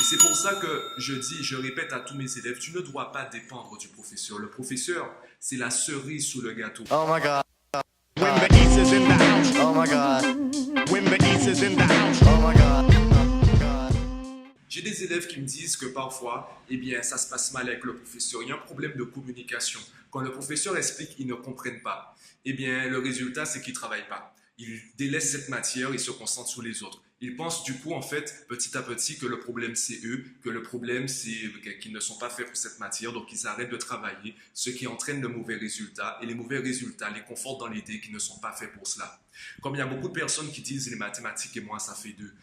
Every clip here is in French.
c'est pour ça que je répète à tous mes élèves, tu ne dois pas dépendre du professeur. Le professeur, c'est la cerise sous le gâteau. Oh my God. When the East is in the house. Oh my God. When the East is in the house. Oh my God. J'ai des élèves qui me disent que parfois, eh bien, ça se passe mal avec le professeur. Il y a un problème de communication. Quand le professeur explique, ils ne comprennent pas. Eh bien, le résultat, c'est qu'ils ne travaillent pas. Ils délaissent cette matière, ils se concentrent sur les autres. Ils pensent du coup, en fait, petit à petit, que le problème, c'est eux, que le problème, c'est qu'ils ne sont pas faits pour cette matière, donc ils arrêtent de travailler, ce qui entraîne de mauvais résultats. Et les mauvais résultats les confortent dans l'idée qu'ils ne sont pas faits pour cela. Comme il y a beaucoup de personnes qui disent les mathématiques et moi, ça fait deux.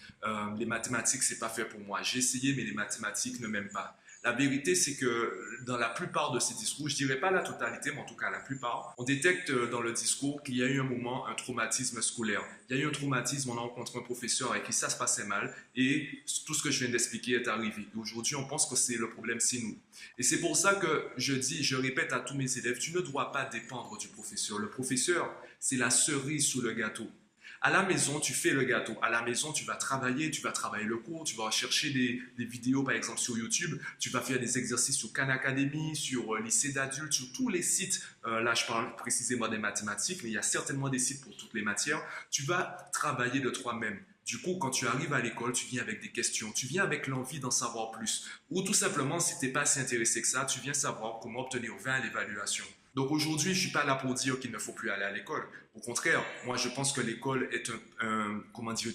Les mathématiques, c'est pas fait pour moi. J'ai essayé, mais les mathématiques ne m'aiment pas. La vérité, c'est que dans la plupart de ces discours, je dirais pas la totalité, mais en tout cas la plupart, on détecte dans le discours qu'il y a eu un moment, un traumatisme scolaire. Il y a eu un traumatisme, on a rencontré un professeur avec qui ça se passait mal et tout ce que je viens d'expliquer est arrivé. Aujourd'hui, on pense que c'est le problème, c'est nous. Et c'est pour ça que je répète à tous mes élèves, tu ne dois pas dépendre du professeur. Le professeur, c'est la cerise sous le gâteau. À la maison, tu fais le gâteau. À la maison, tu vas travailler le cours, tu vas chercher des vidéos, par exemple, sur YouTube. Tu vas faire des exercices sur Khan Academy, sur lycée d'adultes, sur tous les sites. Là, je parle précisément des mathématiques, mais il y a certainement des sites pour toutes les matières. Tu vas travailler de toi-même. Du coup, quand tu arrives à l'école, tu viens avec des questions, tu viens avec l'envie d'en savoir plus. Ou tout simplement, si tu n'es pas assez intéressé que ça, tu viens savoir comment obtenir 20 à l'évaluation. Donc aujourd'hui, je ne suis pas là pour dire qu'il ne faut plus aller à l'école. Au contraire, moi je pense que l'école est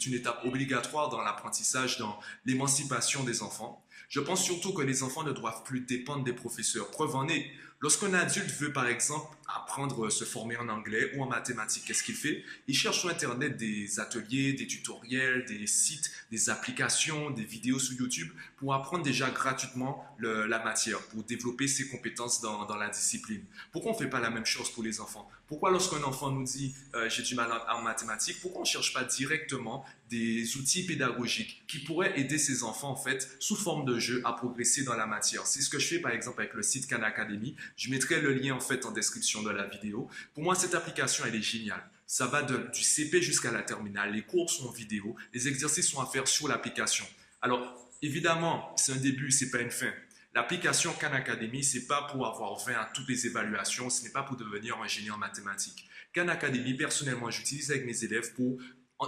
une étape obligatoire dans l'apprentissage, dans l'émancipation des enfants. Je pense surtout que les enfants ne doivent plus dépendre des professeurs. Preuve en est, lorsqu'un adulte veut par exemple apprendre, se former en anglais ou en mathématiques, qu'est-ce qu'il fait? Il cherche sur Internet des ateliers, des tutoriels, des sites, des applications, des vidéos sur YouTube pour apprendre déjà gratuitement la matière, pour développer ses compétences dans la discipline. Pourquoi on ne fait pas la même chose pour les enfants? Pourquoi lorsqu'un enfant nous dit j'ai du mal en mathématiques, pourquoi on ne cherche pas directement des outils pédagogiques qui pourraient aider ces enfants en fait sous forme de jeu à progresser dans la matière? C'est ce que je fais par exemple avec le site Khan Academy. Je mettrai le lien en fait en description de la vidéo. Pour moi, cette application elle est géniale. Ça va du CP jusqu'à la terminale. Les cours sont en vidéo, les exercices sont à faire sur l'application. Alors évidemment, c'est un début, c'est pas une fin. L'application Khan Academy, ce n'est pas pour avoir 20 à toutes les évaluations, ce n'est pas pour devenir ingénieur en mathématiques. Khan Academy, personnellement, j'utilise avec mes élèves pour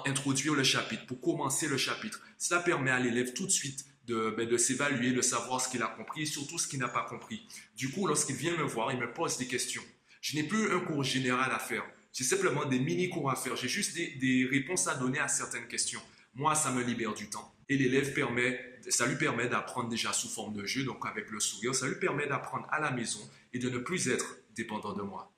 introduire le chapitre, pour commencer le chapitre. Cela permet à l'élève tout de suite de s'évaluer, de savoir ce qu'il a compris et surtout ce qu'il n'a pas compris. Du coup, lorsqu'il vient me voir, il me pose des questions. Je n'ai plus un cours général à faire. J'ai simplement des mini-cours à faire. J'ai juste des réponses à donner à certaines questions. Moi, ça me libère du temps. Et l'élève ça lui permet d'apprendre déjà sous forme de jeu, donc avec le sourire. Ça lui permet d'apprendre à la maison et de ne plus être dépendant de moi.